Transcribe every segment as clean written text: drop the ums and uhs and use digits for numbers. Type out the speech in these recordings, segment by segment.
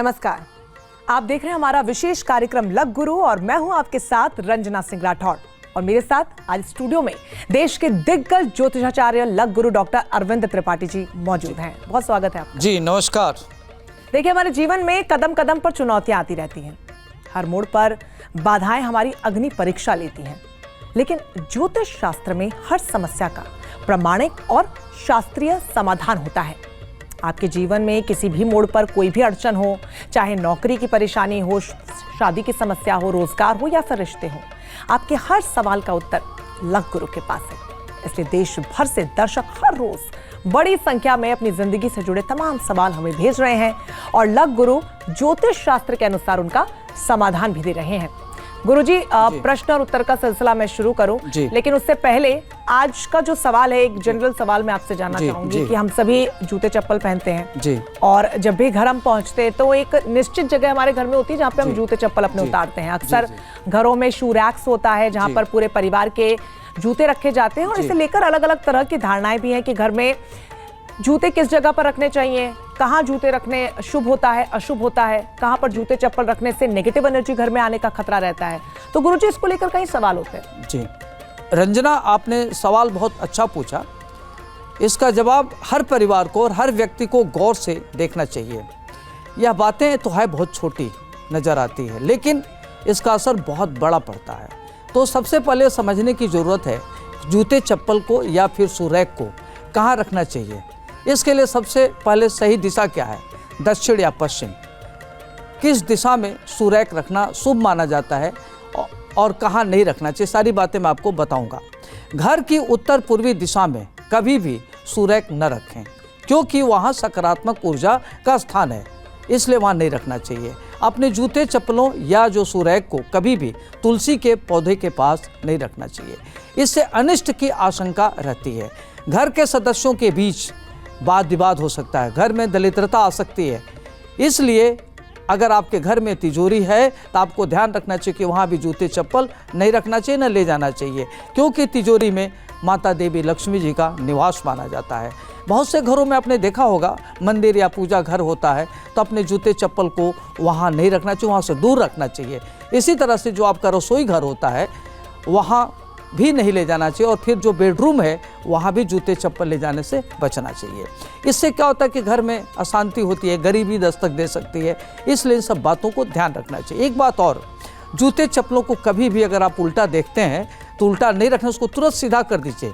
नमस्कार, आप देख रहे हैं हमारा विशेष कार्यक्रम लक गुरु और मैं हूं आपके साथ रंजना सिंह राठौड़। और मेरे साथ आज स्टूडियो में देश के दिग्गज ज्योतिषाचार्य लक गुरु डॉक्टर अरविंद त्रिपाठी जी मौजूद हैं। बहुत स्वागत है आपका। जी नमस्कार। देखिए, हमारे जीवन में कदम कदम पर चुनौतियां आती रहती हैं। हर मोड़ पर बाधाएं हमारी अग्नि परीक्षा लेती हैं, लेकिन ज्योतिष शास्त्र में हर समस्या का प्रामाणिक और शास्त्रीय समाधान होता है। आपके जीवन में किसी भी मोड़ पर कोई भी अड़चन हो, चाहे नौकरी की परेशानी हो, शादी की समस्या हो, रोजगार हो या फिर रिश्ते हो, आपके हर सवाल का उत्तर लक गुरु के पास है। इसलिए देश भर से दर्शक हर रोज बड़ी संख्या में अपनी जिंदगी से जुड़े तमाम सवाल हमें भेज रहे हैं और लक गुरु ज्योतिष शास्त्र के अनुसार उनका समाधान भी दे रहे हैं। गुरुजी, प्रश्न और उत्तर का सिलसिला मैं शुरू करूं, लेकिन उससे पहले आज का जो सवाल है, एक जनरल सवाल मैं आपसे जानना चाहूंगी कि हम सभी जूते चप्पल पहनते हैं और जब भी घर हम पहुंचते हैं तो एक निश्चित जगह हमारे घर में होती है जहाँ पे हम जूते चप्पल अपने उतारते हैं। अक्सर घरों में शू रैक्स होता है जहाँ पर पूरे परिवार के जूते रखे जाते हैं और इसे लेकर अलग अलग तरह की धारणाएं भी हैं कि घर में जूते किस जगह पर रखने चाहिए, कहाँ जूते रखने शुभ होता है, अशुभ होता है, कहाँ पर जूते चप्पल रखने से नेगेटिव एनर्जी घर में आने का खतरा रहता है। तो गुरुजी, इसको लेकर कई सवाल होते हैं। जी रंजना, आपने सवाल बहुत अच्छा पूछा। इसका जवाब हर परिवार को और हर व्यक्ति को गौर से देखना चाहिए। यह बातें तो है बहुत छोटी नजर आती है, लेकिन इसका असर बहुत बड़ा पड़ता है। तो सबसे पहले समझने की जरूरत है जूते चप्पल को या फिर सुरैक को कहाँ रखना चाहिए। इसके लिए सबसे पहले सही दिशा क्या है, दक्षिण या पश्चिम, किस दिशा में सुरैक रखना शुभ माना जाता है और कहाँ नहीं रखना चाहिए, सारी बातें मैं आपको बताऊंगा। घर की उत्तर पूर्वी दिशा में कभी भी सुरैक न रखें, क्योंकि वहाँ सकारात्मक ऊर्जा का स्थान है, इसलिए वहाँ नहीं रखना चाहिए। अपने जूते चप्पलों या जो सुरैक को कभी भी तुलसी के पौधे के पास नहीं रखना चाहिए, इससे अनिष्ट की आशंका रहती है। घर के सदस्यों के बीच वाद विवाद हो सकता है, घर में दरिद्रता आ सकती है। इसलिए अगर आपके घर में तिजोरी है तो आपको ध्यान रखना चाहिए कि वहाँ भी जूते चप्पल नहीं रखना चाहिए, न ले जाना चाहिए, क्योंकि तिजोरी में माता देवी लक्ष्मी जी का निवास माना जाता है। बहुत से घरों में आपने देखा होगा, मंदिर या पूजा घर होता है तो अपने जूते चप्पल को वहाँ नहीं रखना चाहिए, वहाँ से दूर रखना चाहिए। इसी तरह से जो आपका रसोई घर होता है वहाँ भी नहीं ले जाना चाहिए, और फिर जो बेडरूम है वहाँ भी जूते चप्पल ले जाने से बचना चाहिए। इससे क्या होता है कि घर में अशांति होती है, गरीबी दस्तक दे सकती है, इसलिए इन सब बातों को ध्यान रखना चाहिए। एक बात और, जूते चप्पलों को कभी भी अगर आप उल्टा देखते हैं तो उल्टा नहीं रखना, उसको तुरंत सीधा कर दीजिए।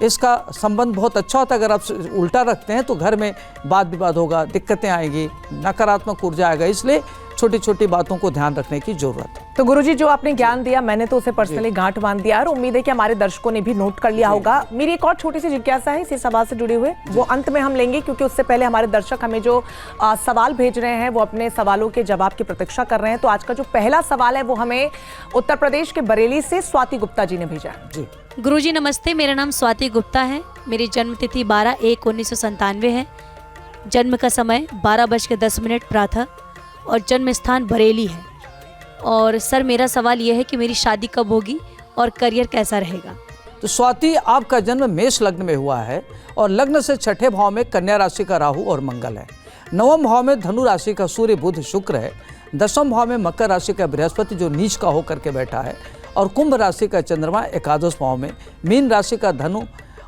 इसका संबंध बहुत अच्छा होता है। अगर आप उल्टा रखते हैं तो घर में वाद विवाद होगा, दिक्कतें आएंगी, नकारात्मक ऊर्जा आएगा, इसलिए छोटी छोटी बातों को ध्यान रखने की जरूरत है। तो गुरुजी, जो आपने ज्ञान दिया मैंने तो उसे पर्सनली गांठ बांध दिया और उम्मीद है कि हमारे दर्शकों ने भी नोट कर लिया होगा। मेरी एक और छोटी सी जिज्ञासा है इसी सवाल से जुड़े हुए, वो अंत में हम लेंगे, क्योंकि उससे पहले हमारे दर्शक हमें जो सवाल भेज रहे हैं वो अपने सवालों के जवाब की प्रतीक्षा कर रहे हैं। तो आज का जो पहला सवाल है वो हमें उत्तर प्रदेश के बरेली से स्वाति गुप्ता जी ने भेजा है। जी गुरुजी नमस्ते, मेरा नाम स्वाति गुप्ता है। मेरी जन्म तिथि 12/1/1997 है। जन्म का समय 12:10 प्रातः और जन्म स्थान बरेली है। और सर, मेरा सवाल यह है कि मेरी शादी कब होगी और करियर कैसा रहेगा। तो स्वाति, आपका जन्म मेष लग्न में हुआ है और लग्न से छठे भाव में कन्या राशि का राहु और मंगल है। नवम भाव में धनु राशि का सूर्य बुध शुक्र है। दसम भाव में मकर राशि का बृहस्पति जो नीच का होकर के बैठा है, और कुंभ राशि का चंद्रमा एकादश भाव में, मीन राशि का धनु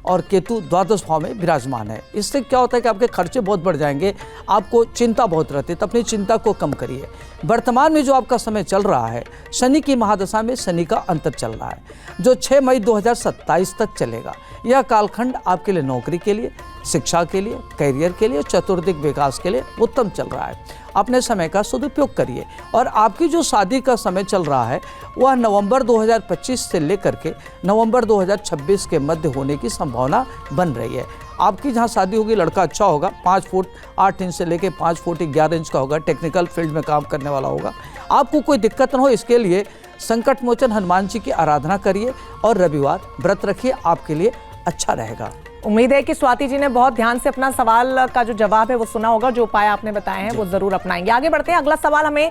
और केतु द्वादश भाव में विराजमान है। इससे क्या होता है कि आपके खर्चे बहुत बढ़ जाएंगे, आपको चिंता बहुत रहती है, तो अपनी चिंता को कम करिए। वर्तमान में जो आपका समय चल रहा है, शनि की महादशा में शनि का अंतर चल रहा है, जो 6 मई 2027 तक चलेगा। यह कालखंड आपके लिए नौकरी के लिए, शिक्षा के लिए, करियर के लिए, चतुर्दिक विकास के लिए उत्तम चल रहा है। अपने समय का सदुपयोग करिए। और आपकी जो शादी का समय चल रहा है वह नवंबर 2025 से लेकर के नवंबर 2026 के मध्य होने की संभावना बन रही है। आपकी जहाँ शादी होगी, लड़का अच्छा होगा, 5 फुट 8 इंच से लेकर 5 फुट 11 इंच का होगा, टेक्निकल फील्ड में काम करने वाला होगा। आपको कोई दिक्कत न हो, इसके लिए संकट मोचन हनुमान जी की आराधना करिए और रविवार व्रत रखिए, आपके लिए अच्छा रहेगा। उम्मीद है कि स्वाति जी ने बहुत ध्यान से अपना सवाल का जो जवाब है वो सुना होगा। जो उपाय आपने बताए हैं वो जरूर अपनाएंगे। आगे बढ़ते हैं। अगला सवाल हमें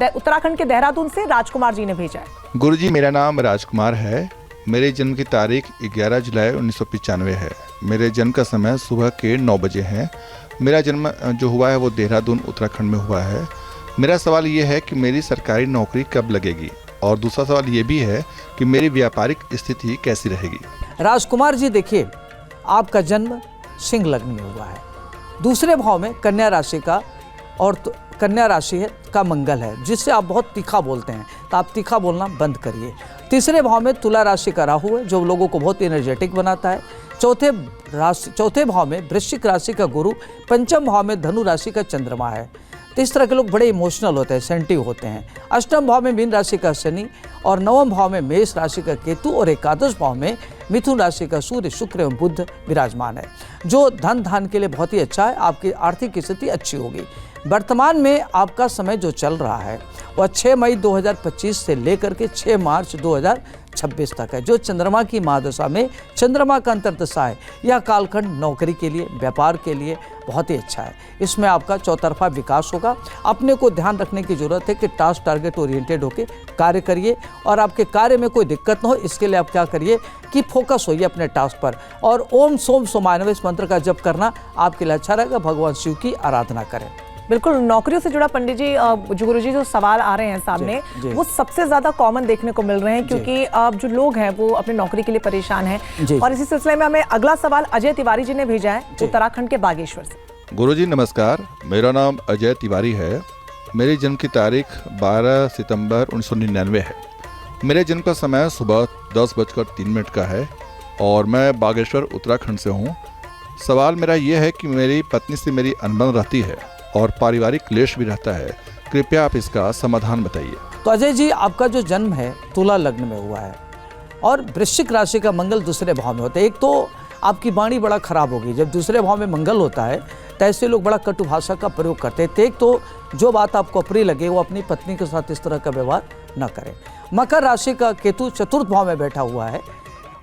उत्तराखंड के देहरादून से राजकुमार जी ने भेजा है। गुरुजी, मेरा नाम राजकुमार है। मेरे जन्म की तारीख 11 जुलाई 1995 है। मेरे जन्म का समय सुबह के 9 बजे है। मेरा जन्म जो हुआ है वो देहरादून उत्तराखंड में हुआ है। मेरा सवाल ये है कि मेरी सरकारी नौकरी कब लगेगी, और दूसरा सवाल ये भी है कि मेरी व्यापारिक स्थिति कैसी रहेगी। राजकुमार जी, देखिए आपका जन्म सिंह लग्न में हुआ है, दूसरे भाव में कन्या राशि का, और कन्या राशि है का मंगल है, जिससे आप बहुत तीखा बोलते हैं, तो आप तीखा बोलना बंद करिए। तीसरे भाव में तुला राशि का राहु है, जो लोगों को बहुत एनर्जेटिक बनाता है। चौथे भाव में वृश्चिक राशि का गुरु, पंचम भाव में धनु राशि का चंद्रमा है। तो इस तरह के लोग बड़े इमोशनल होते हैं, सेंटिव होते हैं। अष्टम भाव में मीन राशि का शनि, और नवम भाव में मेष राशि का केतु, और एकादश भाव में मिथुन राशि का सूर्य, शुक्र एवं बुध विराजमान है, जो धन धान के लिए बहुत ही अच्छा है। आपकी आर्थिक स्थिति अच्छी होगी। वर्तमान में आपका समय जो चल रहा है वह 6 मई 2025 से लेकर के 6 मार्च 2026 तक है, जो चंद्रमा की महादशा में चंद्रमा का अंतर्दशा है। यह कालखंड नौकरी के लिए, व्यापार के लिए बहुत ही अच्छा है। इसमें आपका चौतरफा विकास होगा। अपने को ध्यान रखने की जरूरत है कि टास्क टारगेट ओरिएंटेड होकर कार्य करिए, और आपके कार्य में कोई दिक्कत न हो, इसके लिए आप क्या करिए कि फोकस होइए अपने टास्क पर, और ओम सोम सोमानवे इस मंत्र का जप करना आपके लिए अच्छा रहेगा। भगवान शिव की आराधना करें। बिल्कुल, नौकरियों से जुड़ा पंडित जी, जो गुरुजी जो सवाल आ रहे हैं सामने, जी। वो सबसे ज्यादा कॉमन देखने को मिल रहे हैं, क्योंकि जो लोग हैं वो अपनी नौकरी के लिए परेशान हैं। और इसी सिलसिले में हमें अगला सवाल अजय तिवारी जी ने भेजा है, उत्तराखंड के बागेश्वर से। गुरुजी नमस्कार, मेरा नाम अजय तिवारी है। मेरी जन्म की तारीख 12 सितंबर 1999 है। मेरे जन्म का समय सुबह 10:03 का है, और मैं बागेश्वर उत्तराखंड से हूँ। सवाल मेरा ये है कि मेरी पत्नी से मेरी अनबन रहती है और पारिवारिक क्लेश भी रहता है। कृपया आप इसका समाधान बताइए। तो अजय जी, आपका जो जन्म है तुला लग्न में हुआ है, और वृश्चिक राशि का मंगल दूसरे भाव में होता है। एक तो आपकी वाणी बड़ा खराब होगी जब दूसरे भाव में मंगल होता है, तो ऐसे लोग बड़ा कटु भाषा का प्रयोग करते हैं। तो एक तो जो बात आपको अप्रिय लगे वो अपनी पत्नी के साथ इस तरह का व्यवहार न करें। मकर राशि का केतु चतुर्थ भाव में बैठा हुआ है,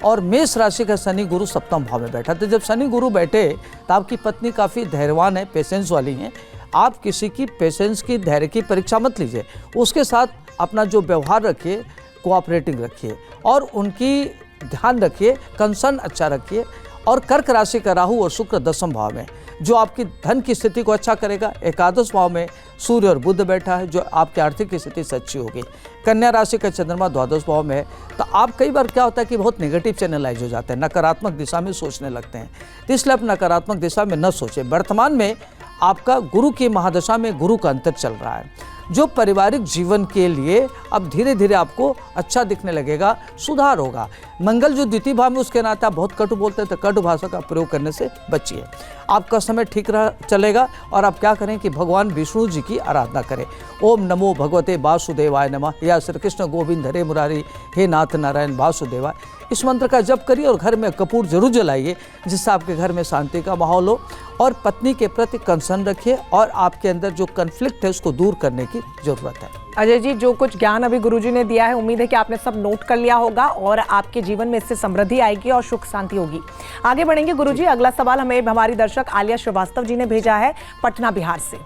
और मेष राशि का शनि गुरु सप्तम भाव में बैठा। तो जब शनि गुरु बैठे तो आपकी पत्नी काफ़ी धैर्यवान है, पेशेंस वाली हैं। आप किसी की पेशेंस की, धैर्य की परीक्षा मत लीजिए। उसके साथ अपना जो व्यवहार रखिए, कोऑपरेटिंग रखिए, और उनकी ध्यान रखिए, कंसर्न अच्छा रखिए। और कर्क राशि का राहु और शुक्र दसम भाव में, जो आपकी धन की स्थिति को अच्छा करेगा। एकादश भाव में सूर्य और बुध बैठा है, जो आपकी आर्थिक स्थिति से अच्छी होगी। कन्या राशि का चंद्रमा द्वादश भाव में है। तो आप कई बार क्या होता है कि बहुत नेगेटिव चैनलाइज हो जाते हैं, नकारात्मक दिशा में सोचने लगते हैं। तो इसलिए आप नकारात्मक दिशा में न सोचें। वर्तमान में आपका गुरु की महादशा में गुरु का अंतर चल रहा है, जो पारिवारिक जीवन के लिए अब धीरे धीरे आपको अच्छा दिखने लगेगा, सुधार होगा। मंगल जो द्वितीय भाव में, उसके नाते आप बहुत कटु बोलते हैं, तो कटु भाषा का प्रयोग करने से बचिए। आपका समय ठीक चलेगा, और आप क्या करें कि भगवान विष्णु जी की आराधना करें। ओम नमो भगवते वासुदेवाय नमः, या श्री कृष्ण गोविंद हरे मुरारी, हे नाथ नारायण वासुदेवाय, इस मंत्र का जप करिए। और घर में कपूर जरूर जलाइए, जिससे आपके घर में शांति का माहौल हो। और पत्नी के प्रति कंसर्न रखिए, और आपके अंदर जो कन्फ्लिक्ट है उसको दूर करने की जरूरत है। अजय जी, जो कुछ ज्ञान अभी गुरुजी ने दिया है, उम्मीद है कि आपने सब नोट कर लिया होगा, और आपके जीवन में इससे समृद्धि आएगी और सुख शांति होगी। आगे बढ़ेंगे गुरुजी। अगला सवाल हमें हमारी दर्शक आलिया श्रीवास्तव जी ने भेजा है, पटना बिहार से।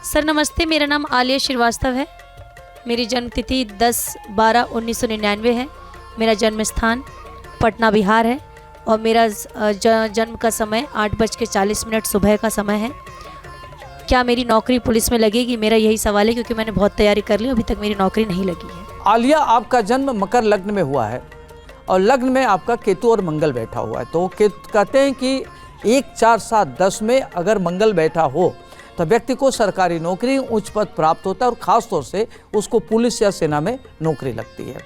सर नमस्ते, मेरा नाम आलिया श्रीवास्तव है। मेरी जन्म तिथि 10/12/1999 है। मेरा जन्म स्थान पटना बिहार है, और मेरा जन्म का समय 8:40 सुबह का समय है। क्या मेरी नौकरी पुलिस में लगेगी? मेरा यही सवाल है, क्योंकि मैंने बहुत तैयारी कर ली, अभी तक मेरी नौकरी नहीं लगी है। आलिया, आपका जन्म मकर लग्न में हुआ है, और लग्न में आपका केतु और मंगल बैठा हुआ है। तो कहते हैं कि 1, 4, 7, 10 में अगर मंगल बैठा हो तो व्यक्ति को सरकारी नौकरी, उच्च पद प्राप्त होता है, और ख़ास तौर से उसको पुलिस या सेना में नौकरी लगती है।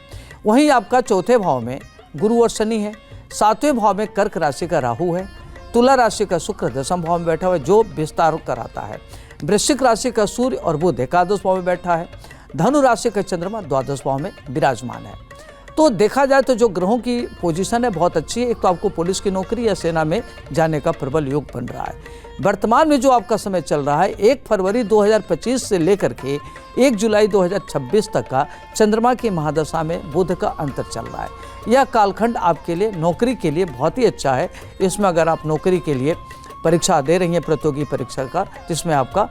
वहीं आपका चौथे भाव में गुरु और शनि है, 7वें भाव में कर्क राशि का राहु है, तुला राशि का शुक्र दसम भाव में बैठा हुआ है, जो विस्तार कराता है। वृश्चिक राशि का सूर्य और बुध एकादश भाव में बैठा है। धनु राशि का चंद्रमा द्वादश भाव में विराजमान है। तो देखा जाए तो जो ग्रहों की पोजीशन है बहुत अच्छी है। एक तो आपको पुलिस की नौकरी या सेना में जाने का प्रबल योग बन रहा है। वर्तमान में जो आपका समय चल रहा है, 1 फरवरी 2025 से लेकर के 1 जुलाई 2026 तक का चंद्रमा की महादशा में बुध का अंतर चल रहा है। यह कालखंड आपके लिए नौकरी के लिए बहुत ही अच्छा है। इसमें अगर आप नौकरी के लिए परीक्षा दे रही हैं, प्रतियोगी परीक्षा का, जिसमें आपका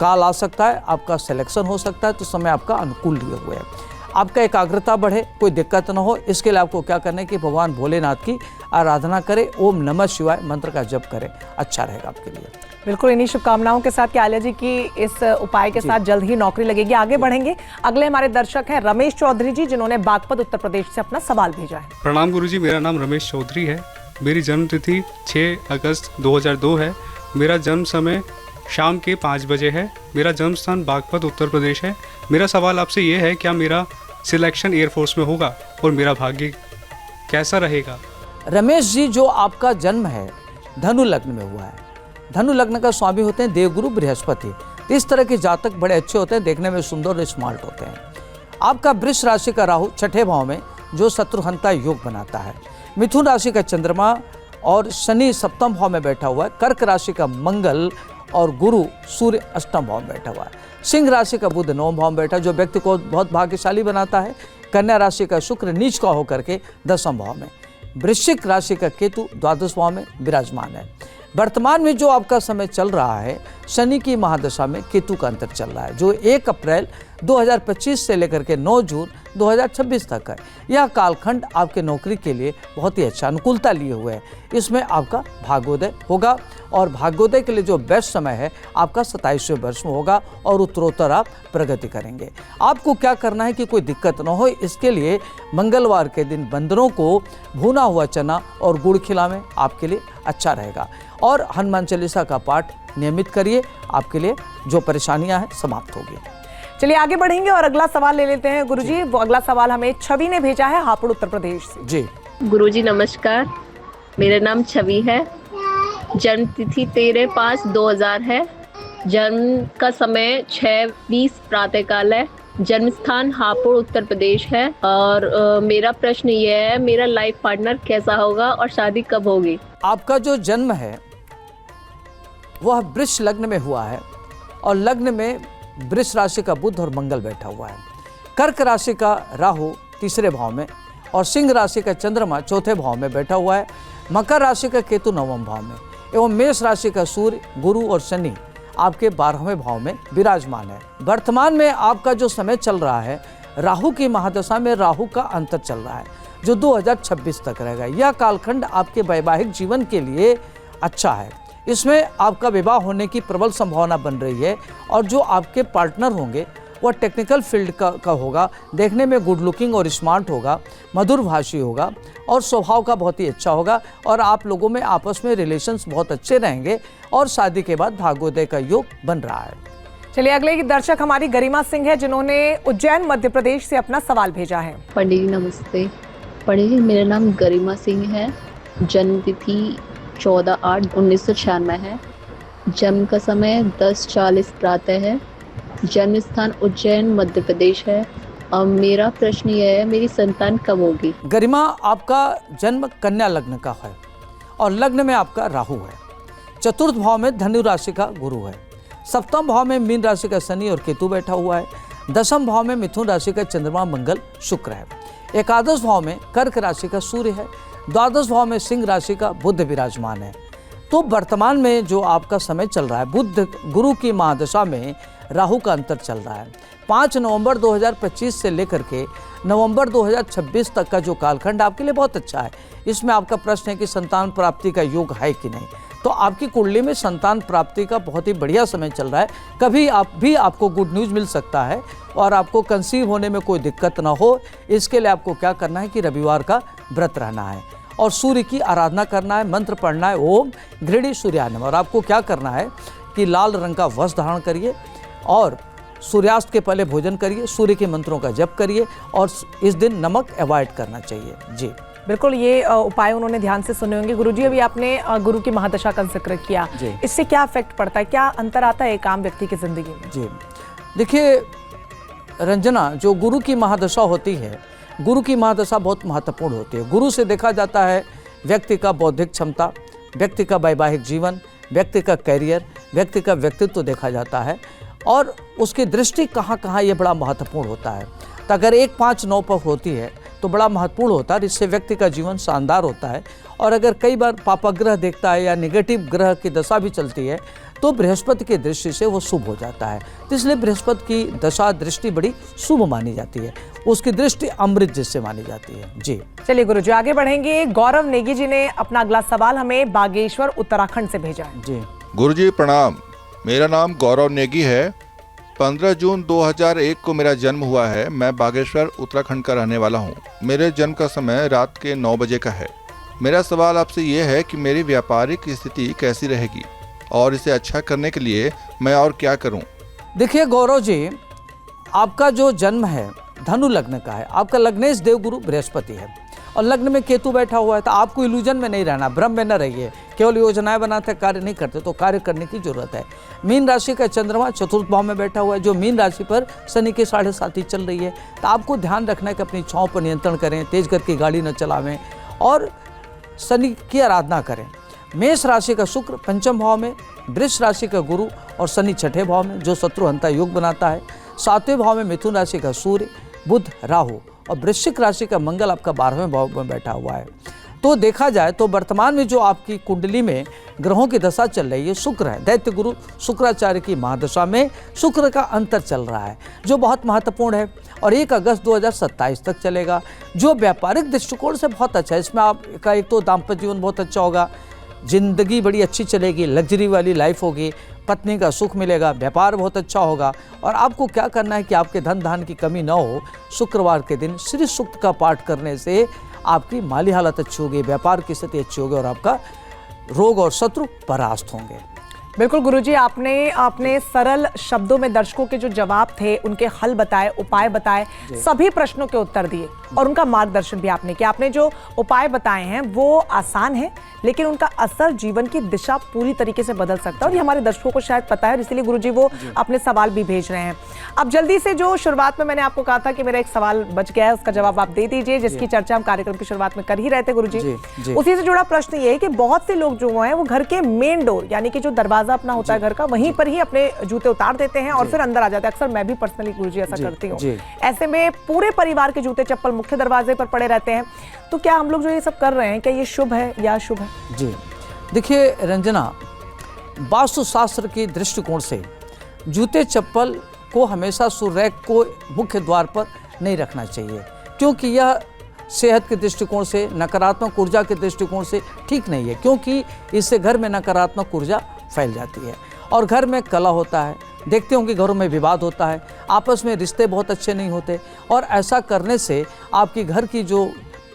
काल आ सकता है, आपका सिलेक्शन हो सकता है, तो समय आपका अनुकूल लिए हुए है। आपका एकाग्रता बढ़े, कोई दिक्कत न हो, इसके लिए आपको क्या करना है कि भगवान भोलेनाथ की आराधना करें, ओम नमः शिवाय मंत्र का जप करें, अच्छा रहेगा आपके लिए। बिल्कुल इन्हीं शुभकामनाओं के साथ कि आलिया जी की इस उपाय के साथ जल्द ही नौकरी लगेगी। आगे बढ़ेंगे, अगले हमारे दर्शक हैं रमेश चौधरी जी, जिन्होंने बागपत उत्तर प्रदेश से अपना सवाल भेजा है। प्रणाम गुरुजी, मेरा नाम रमेश चौधरी है। मेरी जन्म तिथि 6 अगस्त 2002 है। मेरा जन्म समय शाम के 5 बजे है। मेरा जन्म स्थान बागपत उत्तर प्रदेश है। मेरा सवाल आपसे ये है, क्या मेरा सिलेक्शन एयरफोर्स में होगा और मेरा भाग्य कैसा रहेगा? रमेश जी, जो आपका जन्म है धनु लग्न में हुआ है, धनु लग्न का स्वामी होते हैं देवगुरु बृहस्पति। तो इस तरह के जातक बड़े अच्छे होते हैं, देखने में सुंदर और स्मार्ट होते हैं। आपका वृष राशि का राहु छठे भाव में जो शत्रुहंता योग बनाता है। मिथुन राशि का चंद्रमा और शनि सप्तम भाव में बैठा हुआ है। कर्क राशि का मंगल और गुरु सूर्य अष्टम भाव में बैठा हुआ है। सिंह राशि का बुध नवम भाव में बैठा, जो व्यक्ति को बहुत भाग्यशाली बनाता है। कन्या राशि का शुक्र नीच का होकर के दसम भाव में। वृश्चिक राशि का केतु द्वादश भाव में विराजमान है। वर्तमान में जो आपका समय चल रहा है, शनि की महादशा में केतु का अंतर चल रहा है, जो 1 अप्रैल 2025 से लेकर के 9 जून 2026 तक है। यह कालखंड आपके नौकरी के लिए बहुत ही अच्छा अनुकूलता लिए हुए है। इसमें आपका भाग्योदय होगा और भाग्योदय के लिए जो बेस्ट समय है आपका 27वें वर्ष में होगा और उत्तरोत्तर आप प्रगति करेंगे। आपको क्या करना है कि कोई दिक्कत ना हो, इसके लिए मंगलवार के दिन बंदरों को भुना हुआ चना और गुड़ खिलावें, आपके लिए अच्छा रहेगा। और हनुमान चालीसा का पाठ नियमित करिए, आपके लिए जो परेशानियां हैं समाप्त होगी। चलिए आगे बढ़ेंगे और अगला सवाल ले लेते हैं गुरुजी। वो अगला सवाल हमें छवि ने भेजा है हापुड़ उत्तर प्रदेश से। जी गुरुजी नमस्कार, मेरा नाम छवि है। जन्म तिथि 13/5/2000 है। जन्म का समय 6:20 प्रातःकाल है। जन्म स्थान हापुड़ उत्तर प्रदेश है। और मेरा प्रश्न ये है, मेरा लाइफ पार्टनर कैसा होगा और शादी कब होगी? आपका जो जन्म है वह वृष लग्न में हुआ है और लग्न में वृष राशि का बुध और मंगल बैठा हुआ है। कर्क राशि का राहु तीसरे भाव में और सिंह राशि का चंद्रमा चौथे भाव में बैठा हुआ है। मकर राशि का केतु नवम भाव में एवं मेष राशि का सूर्य गुरु और शनि आपके 12वें भाव में विराजमान है। वर्तमान में आपका जो समय चल रहा है, राहु की महादशा में राहु का अंतर चल रहा है, जो 2026 तक रहेगा। यह कालखंड आपके वैवाहिक जीवन के लिए अच्छा है। इसमें आपका विवाह होने की प्रबल संभावना बन रही है और जो आपके पार्टनर होंगे वह टेक्निकल फील्ड का होगा, देखने में गुड लुकिंग और स्मार्ट होगा, मधुरभाषी होगा और स्वभाव का बहुत ही अच्छा होगा और आप लोगों में आपस में रिलेशंस बहुत अच्छे रहेंगे और शादी के बाद भाग्योदय का योग बन रहा है। चलिए अगले की दर्शक हमारी गरिमा सिंह है, जिन्होंने उज्जैन मध्य प्रदेश से अपना सवाल भेजा है। पंडित जी नमस्ते। पंडित जी मेरा नाम गरिमा सिंह है। जन्म तिथि 14/8/1996 है। जन्म का समय 10:40 प्रातः है। जन्म स्थान उज्जैन मध्य प्रदेश है। अब मेरा प्रश्न यह है, मेरी संतान कब होगी? गरिमा, आपका जन्म कन्या लग्न का है और लग्न में आपका राहु है। चतुर्थ भाव में धनु राशि का गुरु है। सप्तम भाव में मीन राशि का शनि और केतु बैठा हुआ है। दसम भाव में मिथुन राशि का चंद्रमा मंगल शुक्र है। एकादश भाव में कर्क राशि का सूर्य है। द्वादश भाव में सिंह राशि का बुध विराजमान है। तो वर्तमान में जो आपका समय चल रहा है, बुध गुरु की महादशा में राहु का अंतर चल रहा है। 5 नवंबर 2025 से लेकर के नवंबर 2026 तक का जो कालखंड आपके लिए बहुत अच्छा है। इसमें आपका प्रश्न है कि संतान प्राप्ति का योग है कि नहीं, तो आपकी कुंडली में संतान प्राप्ति का बहुत ही बढ़िया समय चल रहा है। कभी आपको गुड न्यूज़ मिल सकता है और आपको कंसीव होने में कोई दिक्कत ना हो, इसके लिए आपको क्या करना है कि रविवार का व्रत रहना है और सूर्य की आराधना करना है, मंत्र पढ़ना है, ओम घृणी सूर्याय नमः। और आपको क्या करना है कि लाल रंग का वस्त्र धारण करिए और सूर्यास्त के पहले भोजन करिए, सूर्य के मंत्रों का जप करिए और इस दिन नमक अवॉइड करना चाहिए। जी बिल्कुल, ये उपाय उन्होंने ध्यान से सुने होंगे। गुरुजी, अभी आपने गुरु की महादशा का जिक्र किया, इससे क्या इफेक्ट पड़ता है, क्या अंतर आता है एक आम व्यक्ति की जिंदगी में? जी देखिए रंजना, जो गुरु की महादशा होती है, गुरु की महादशा बहुत महत्वपूर्ण होती है। गुरु से देखा जाता है व्यक्ति का बौद्धिक क्षमता, व्यक्ति का वैवाहिक जीवन, व्यक्ति का करियर, व्यक्ति का व्यक्तित्व देखा जाता है और उसकी दृष्टि कहाँ कहाँ ये बड़ा महत्वपूर्ण होता है। तो अगर 1, 5, 9 पर होती है तो बड़ा महत्वपूर्ण होता है, इससे व्यक्ति का जीवन शानदार होता है। और अगर कई बार पापाग्रह देखता है या नेगेटिव ग्रह की दशा भी चलती है तो बृहस्पति की दृष्टि से वो शुभ हो जाता है। तो इसलिए बृहस्पति की दशा दृष्टि बड़ी शुभ मानी जाती है, उसकी दृष्टि अमृत जिससे मानी जाती है। जी चलिए गुरु जी आगे बढ़ेंगे। गौरव नेगी जी ने अपना अगला सवाल हमें बागेश्वर उत्तराखंड से भेजा है। जी गुरुजी प्रणाम। मेरा नाम गौरव नेगी है। 15 जून 2001 को मेरा जन्म हुआ है। मैं बागेश्वर उत्तराखंड का रहने वाला हूँ। मेरे जन्म का समय रात के 9 बजे का है। मेरा सवाल आपसे ये है कि मेरी व्यापारिक स्थिति कैसी रहेगी और इसे अच्छा करने के लिए मैं और क्या करूँ। देखिए गौरव जी, आपका जो जन्म है धनु लग्न का है। आपका लग्नेश देवगुरु बृहस्पति है और लग्न में केतु बैठा हुआ है। तो आपको इल्यूजन में नहीं रहना, भ्रम में न रहिए। केवल योजनाएं बनाते कार्य नहीं करते, तो कार्य करने की जरूरत है। मीन राशि का चंद्रमा चतुर्थ भाव में बैठा हुआ है, जो मीन राशि पर शनि के 7.5 चल रही है। तो आपको ध्यान रखना है कि अपनी इच्छाओं पर नियंत्रण करें, तेज करके गाड़ी न चलावें और शनि की आराधना करें। मेष राशि का शुक्र पंचम भाव में, वृष राशि का गुरु और शनि छठे भाव में, जो शत्रुहंता योग बनाता है। 7वें भाव में मिथुन राशि का सूर्य, बुध, राहु और वृश्चिक राशि का मंगल आपका 12वें भाव में बैठा हुआ है। तो देखा जाए तो वर्तमान में जो आपकी कुंडली में ग्रहों की दशा चल रही है, शुक्र है। दैत्य गुरु शुक्राचार्य की महादशा में शुक्र का अंतर चल रहा है, जो बहुत महत्वपूर्ण है और 1 अगस्त 2027 तक चलेगा, जो व्यापारिक दृष्टिकोण से बहुत अच्छा है। इसमें आपका एक तो दाम्पत्य जीवन बहुत अच्छा होगा, जिंदगी बड़ी अच्छी चलेगी, लग्जरी वाली लाइफ होगी, पत्नी का सुख मिलेगा, व्यापार बहुत अच्छा होगा। और आपको क्या करना है कि आपके धन धान की कमी न हो। शुक्रवार के दिन श्री सूक्त का पाठ करने से आपकी माली हालत अच्छी होगी, व्यापार की स्थिति अच्छी होगी और आपका रोग और शत्रु परास्त होंगे। बिल्कुल गुरुजी, आपने सरल शब्दों में दर्शकों के जो जवाब थे उनके हल बताए, उपाय बताए, सभी प्रश्नों के उत्तर दिए और उनका मार्गदर्शन भी आपने किया। आपने जो उपाय बताए हैं वो आसान है, लेकिन उनका असर जीवन की दिशा पूरी तरीके से बदल सकता है और ये हमारे दर्शकों को शायद पता है, इसलिए गुरुजी वो अपने सवाल भी भेज रहे हैं। अब जल्दी से, जो शुरुआत में मैंने आपको कहा था कि मेरा एक सवाल बच गया है, उसका जवाब आप दे दीजिए, जिसकी चर्चा हम कार्यक्रम की शुरुआत में कर ही रहे थे गुरुजी। उसी से जुड़ा प्रश्न ये है कि बहुत से लोग जो हैं वो घर के मेन डोर, यानी कि जो दरवाजा अपना होता है घर का, वहीं पर ही अपने जूते उतार देते हैं और फिर अंदर आ जाते हैं। अक्सर मैं भी पर्सनली गुरुजी ऐसा करती हूँ। ऐसे में पूरे परिवार के जूते चप्पल मुख्य दरवाजे पर पड़े रहते हैं। तो क्या हम लोग जो ये सब कर रहे हैं, क्या ये शुभ है या अशुभ है? जी देखिए रंजना, वास्तुशास्त्र के दृष्टिकोण से जूते चप्पल को हमेशा सूर्य को मुख्य द्वार पर नहीं रखना चाहिए, क्योंकि यह सेहत के दृष्टिकोण से, नकारात्मक ऊर्जा के दृष्टिकोण से ठीक नहीं है, क्योंकि इससे घर में नकारात्मक ऊर्जा फैल जाती है और घर में कलह होता है। देखते होंगे घरों में विवाद होता है, आपस में रिश्ते बहुत अच्छे नहीं होते और ऐसा करने से आपकी घर की जो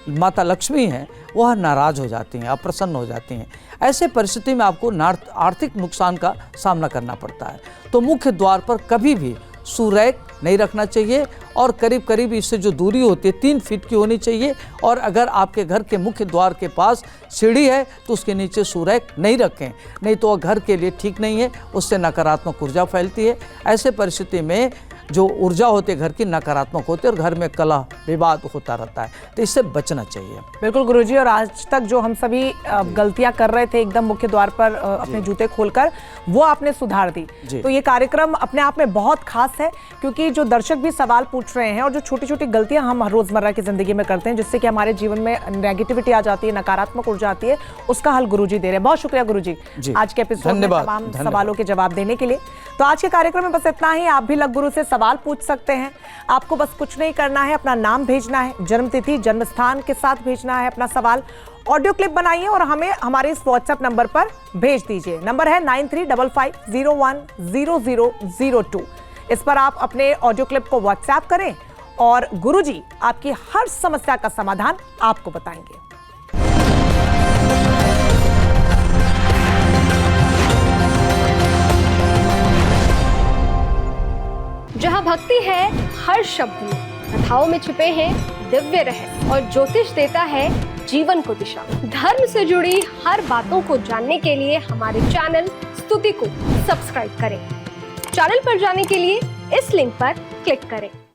माता लक्ष्मी हैं वह नाराज हो जाती हैं, अप्रसन्न हो जाती हैं। ऐसे परिस्थिति में आपको आर्थिक नुकसान का सामना करना पड़ता है। तो मुख्य द्वार पर कभी भी सूरैक नहीं रखना चाहिए और करीब करीब इससे जो दूरी होती है 3 फीट की होनी चाहिए। और अगर आपके घर के मुख्य द्वार के पास सीढ़ी है तो उसके नीचे सूरैक नहीं रखें, नहीं तो वह घर के लिए ठीक नहीं है, उससे नकारात्मक ऊर्जा फैलती है। ऐसे परिस्थिति में जो ऊर्जा होती है घर की नकारात्मक होती है और घर में कलह विवाद होता रहता है, तो इससे बचना चाहिए। बिल्कुल गुरुजी, और आज तक जो हम सभी गलतियां कर रहे थे एकदम मुख्य द्वार पर अपने जूते खोलकर, वो आपने सुधार दी। तो ये कार्यक्रम अपने आप में बहुत खास है, क्योंकि जो दर्शक भी सवाल पूछ रहे हैं और जो छोटी छोटी गलतियां हम रोजमर्रा की जिंदगी में करते हैं, जिससे कि हमारे जीवन में नेगेटिविटी आ जाती है, नकारात्मक ऊर्जा आती है, उसका हल गुरुजी दे रहे हैं। बहुत शुक्रिया गुरुजी आज के एपिसोड में तमाम सवालों के जवाब देने के लिए। तो आज के कार्यक्रम में बस इतना ही। आप भी लग गुरु से सवाल पूछ सकते हैं। आपको बस कुछ नहीं करना है, अपना नाम भेजना है, जन्म तिथि, जन्म स्थान के साथ भेजना है अपना सवाल। ऑडियो क्लिप बनाइए और हमें हमारे इस व्हाट्सएप नंबर पर भेज दीजिए। नंबर है 9355010002। इस पर आप अपने ऑडियो क्लिप को व्हाट्सएप करें और गुरुजी आपकी हर समस्या का समाधान आपको बताएंगे। जहाँ भक्ति है हर शब्द में, कथाओं में छुपे हैं दिव्य रहस्य और ज्योतिष देता है जीवन को दिशा। धर्म से जुड़ी हर बातों को जानने के लिए हमारे चैनल स्तुति को सब्सक्राइब करें। चैनल पर जाने के लिए इस लिंक पर क्लिक करें।